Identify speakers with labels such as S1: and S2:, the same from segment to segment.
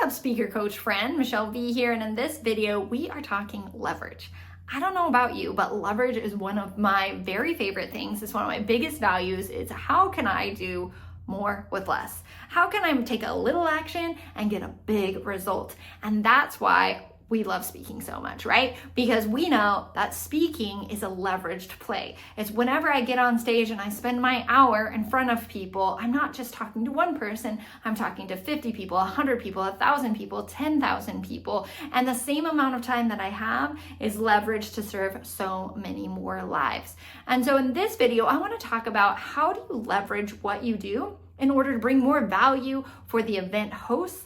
S1: What's up, speaker coach friend? Michele V here, and in this video, we are talking leverage. I don't know about you, but leverage is one of my very favorite things. It's one of my biggest values. It's how can I do more with less? How can I take a little action and get a big result? And that's why we love speaking so much, right? Because we know that speaking is a leveraged play. It's whenever I get on stage and I spend my hour in front of people, I'm not just talking to one person, I'm talking to 50 people, 100 people, 1,000 people, 10,000 people. And the same amount of time that I have is leveraged to serve so many more lives. And so in this video, I want to talk about how do you leverage what you do in order to bring more value for the event hosts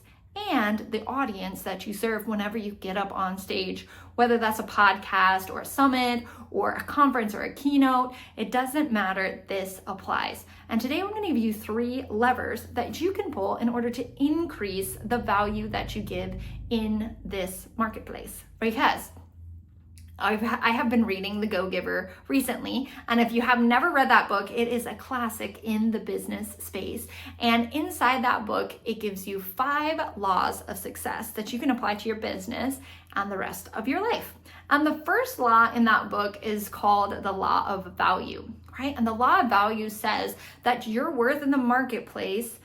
S1: and the audience that you serve whenever you get up on stage, whether that's a podcast or a summit or a conference or a keynote, it doesn't matter, this applies. And today I'm going to give you 3 levers that you can pull in order to increase the value that you give in this marketplace. Because I have been reading The Go Giver recently, and if you have never read that book, it is a classic in the business space. And inside that book, it gives you 5 laws of success that you can apply to your business and the rest of your life. And the first law in that book is called the law of value, right? And the law of value says that your worth in the marketplace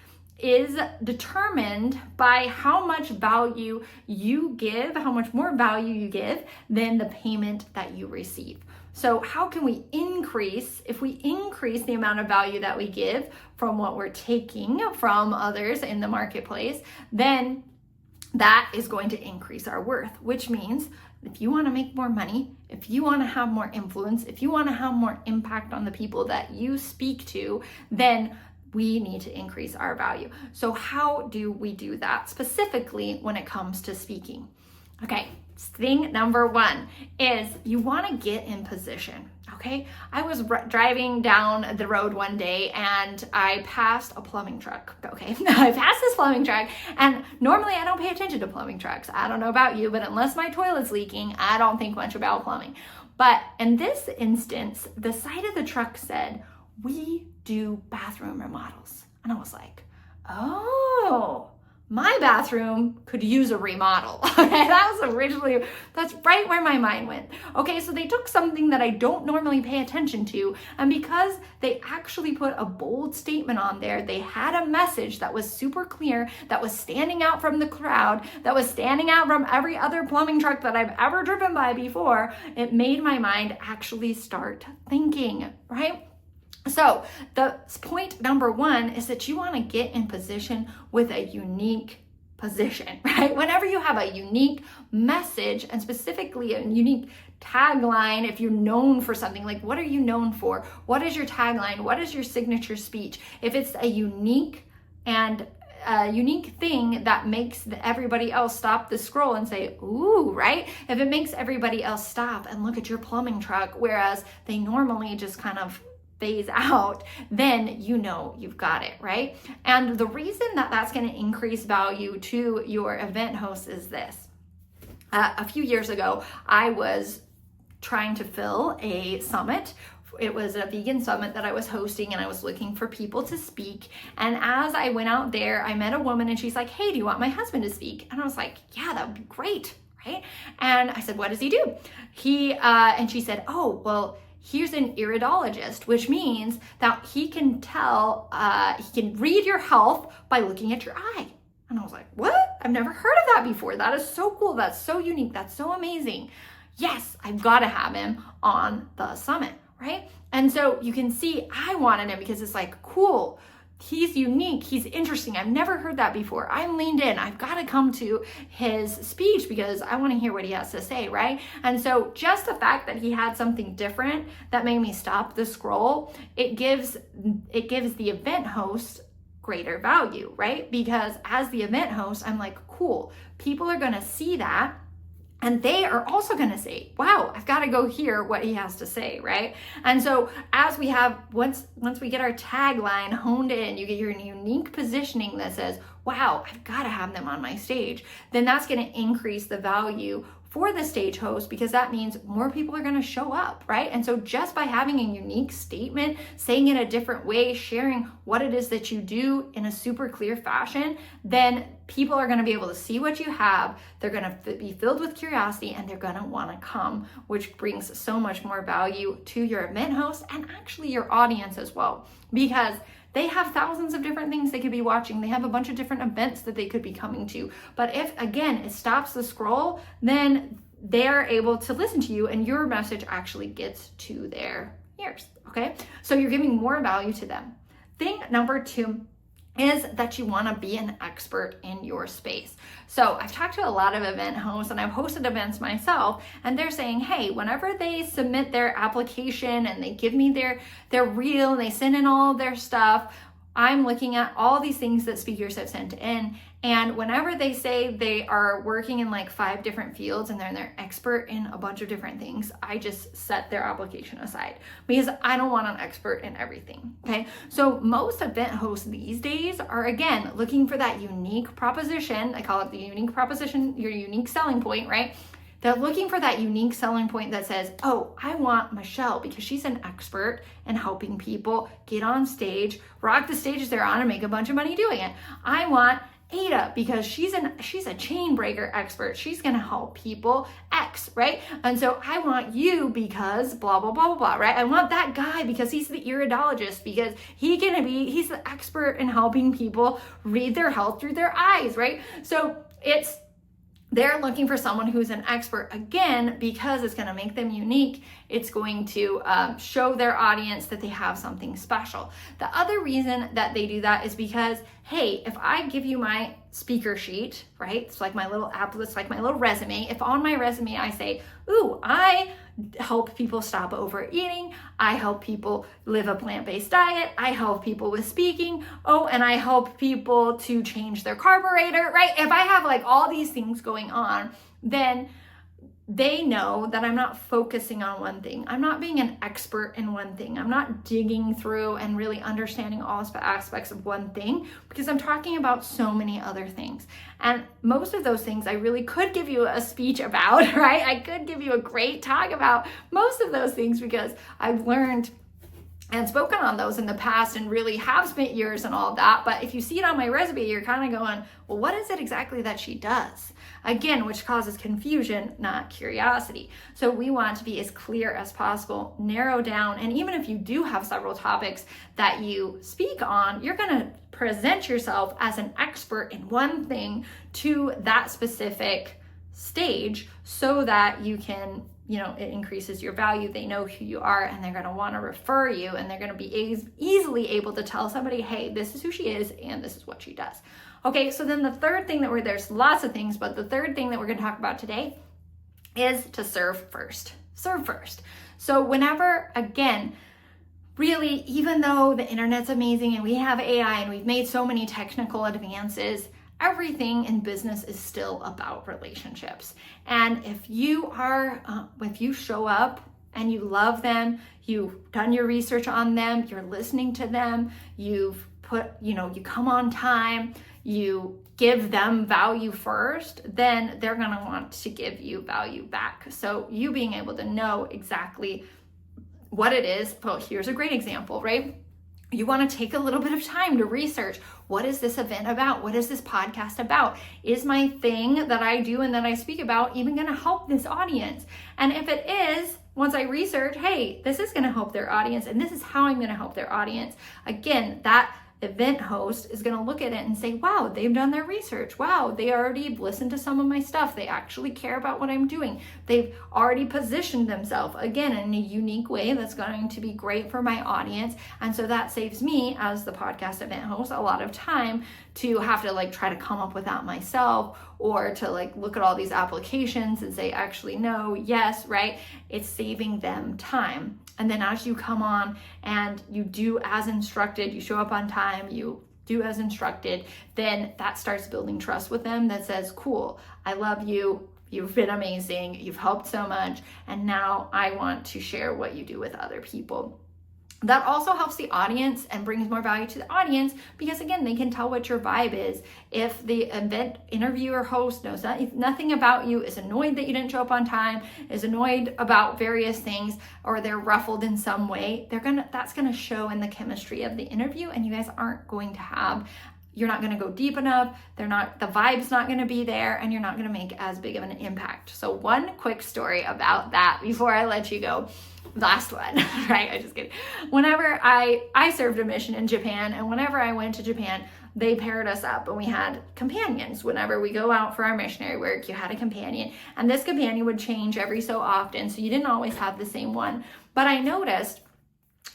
S1: is determined by how much value you give, how much more value you give than the payment that you receive. So how can we increase, if we increase the amount of value that we give from what we're taking from others in the marketplace, then that is going to increase our worth, which means if you want to make more money, if you want to have more influence, if you want to have more impact on the people that you speak to, then we need to increase our value. So how do we do that specifically when it comes to speaking? Okay, thing number 1 is you want to get in position. Okay, I was driving down the road one day and I passed a plumbing truck. Okay, I passed this plumbing truck, and normally I don't pay attention to plumbing trucks. I don't know about you, but unless my toilet's leaking, I don't think much about plumbing. But in this instance, the side of the truck said, "We do bathroom remodels." And I was like, oh, my bathroom could use a remodel. Okay, that's right where my mind went. Okay, so they took something that I don't normally pay attention to, and because they actually put a bold statement on there, they had a message that was super clear, that was standing out from the crowd, that was standing out from every other plumbing truck that I've ever driven by before. It made my mind actually start thinking, right? So the point number 1 is that you want to get in position with a unique position, right? Whenever you have a unique message, and specifically a unique tagline, if you're known for something, like what are you known for? What is your tagline? What is your signature speech? If it's a unique thing that makes everybody else stop the scroll and say, ooh, right? If it makes everybody else stop and look at your plumbing truck, whereas they normally just kind of phase out, then you know you've got it, right? And the reason that that's going to increase value to your event host is this. A few years ago, I was trying to fill a summit. It was a vegan summit that I was hosting, and I was looking for people to speak. And as I went out there, I met a woman, and she's like, "Hey, do you want my husband to speak?" And I was like, "Yeah, that would be great." Right? And I said, "What does he do?" And she said, "Oh, well, he's an iridologist," which means that he can read your health by looking at your eye. And I was like, what? I've never heard of that before. That is so cool. That's so unique. That's so amazing. Yes, I've got to have him on the summit, right? And so you can see I wanted him because it's like, cool. He's unique. He's interesting. I've never heard that before. I'm leaned in. I've got to come to his speech because I want to hear what he has to say, right? And so just the fact that he had something different that made me stop the scroll, it gives the event host greater value, right? Because as the event host, I'm like, cool. People are going to see that. And they are also going to say, wow, I've got to go hear what he has to say, right? And so as we have, once we get our tagline honed in, you get your unique positioning that says, wow, I've got to have them on my stage, then that's going to increase the value for the stage host, because that means more people are going to show up, right? And so just by having a unique statement, saying it a different way, sharing what it is that you do in a super clear fashion, then people are going to be able to see what you have. They're going to be filled with curiosity, and they're going to want to come, which brings so much more value to your event host and actually your audience as well, because they have thousands of different things they could be watching. They have a bunch of different events that they could be coming to. But if, again, it stops the scroll, then they're able to listen to you and your message actually gets to their ears, okay? So you're giving more value to them. Thing number 2 is that you want to be an expert in your space. So I've talked to a lot of event hosts, and I've hosted events myself, and they're saying, hey, whenever they submit their application and they give me their reel and they send in all their stuff, I'm looking at all these things that speakers have sent in, and whenever they say they are working in like 5 different fields and they're expert in a bunch of different things, I just set their application aside because I don't want an expert in everything, okay? So most event hosts these days are, again, looking for that unique proposition. I call it the unique proposition, your unique selling point, right? They're looking for that unique selling point that says, oh, I want Michelle because she's an expert in helping people get on stage, rock the stages they're on, and make a bunch of money doing it. I want Ada because she's a chain breaker expert. She's going to help people X, right? And so I want you because blah, blah, blah, blah, blah, right? I want that guy because he's the iridologist, because he's the expert in helping people read their health through their eyes, right? So they're looking for someone who's an expert, again, because it's going to make them unique. It's going to show their audience that they have something special. The other reason that they do that is because, hey, if I give you my speaker sheet, right? It's like my little app, it's like my little resume. If on my resume I say, ooh, I help people stop overeating, I help people live a plant-based diet, I help people with speaking, oh, and I help people to change their carburetor, right? If I have like all these things going on, then they know that I'm not focusing on one thing. I'm not being an expert in one thing. I'm not digging through and really understanding all aspects of one thing, because I'm talking about so many other things. And most of those things I really could give you a speech about, right? I could give you a great talk about most of those things because I've learned and spoken on those in the past and really have spent years and all of that. But if you see it on my resume, you're kind of going, well, what is it exactly that she does? Again, which causes confusion, not curiosity. So we want to be as clear as possible, narrow down. And even if you do have several topics that you speak on, you're going to present yourself as an expert in one thing to that specific stage so that you can, it increases your value. They know who you are, and they're going to want to refer you, and they're going to be easily able to tell somebody, hey, this is who she is and this is what she does. Okay, so then the third thing there's lots of things, but the third thing that we're going to talk about today is to serve first. Serve first. So whenever, again, really, even though the internet's amazing and we have AI and we've made so many technical advances, everything in business is still about relationships. And if you show up and you love them, you've done your research on them, you're listening to them, you come on time, you give them value first, then they're going to want to give you value back. So you being able to know exactly what it is. Well, here's a great example, right? You want to take a little bit of time to research, what is this event about? What is this podcast about? Is my thing that I do and that I speak about even going to help this audience? And if it is, once I research, hey, this is going to help their audience and this is how I'm going to help their audience. Again, that event host is going to look at it and say, wow, they've done their research. Wow, they already listened to some of my stuff. They actually care about what I'm doing. They've already positioned themselves, again, in a unique way that's going to be great for my audience. And so that saves me, as the podcast event host, a lot of time to have to try to come up with that myself, or to look at all these applications and say, actually, no, yes, right? It's saving them time. And then as you come on and you do as instructed, you show up on time, you do as instructed, then that starts building trust with them that says, cool, I love you, you've been amazing, you've helped so much, and now I want to share what you do with other people. That also helps the audience and brings more value to the audience because, again, they can tell what your vibe is. If the event interviewer host knows nothing about you, is annoyed that you didn't show up on time, is annoyed about various things, or they're ruffled in some way, that's gonna show in the chemistry of the interview, and you guys aren't going to have, you're not going to go deep enough, the vibe's not going to be there, and you're not going to make as big of an impact. So one quick story about that before I let you go. Last one, right? I just kidding. Whenever I served a mission in Japan, and whenever I went to Japan, they paired us up and we had companions. Whenever we go out for our missionary work, you had a companion, and this companion would change every so often, so you didn't always have the same one. But I noticed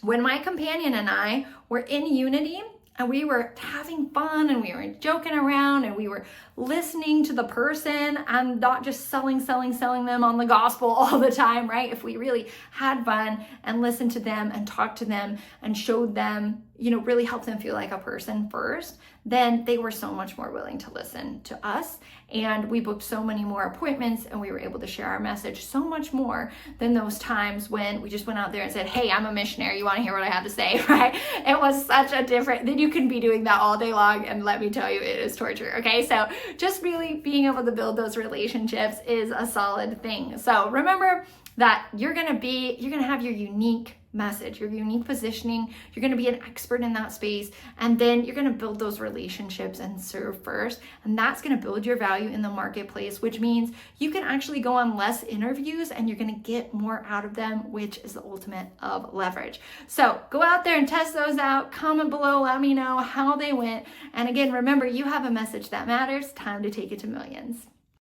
S1: when my companion and I were in unity, and we were having fun and we were joking around and we were listening to the person and not just selling them on the gospel all the time, right? If we really had fun and listened to them and talked to them and showed them, really helped them feel like a person first, then they were so much more willing to listen to us. And we booked so many more appointments and we were able to share our message so much more than those times when we just went out there and said, hey, I'm a missionary, you want to hear what I have to say, right? It was such a different, then you can be doing that all day long, and let me tell you, it is torture, okay? So just really being able to build those relationships is a solid thing. So remember that you're gonna have your unique message, your unique positioning. You're going to be an expert in that space, and then you're going to build those relationships and serve first, and that's going to build your value in the marketplace, which means you can actually go on less interviews and you're going to get more out of them, which is the ultimate of leverage. So go out there and test those out. Comment below, let me know how they went, and again, remember, you have a message that matters. Time to take it to millions.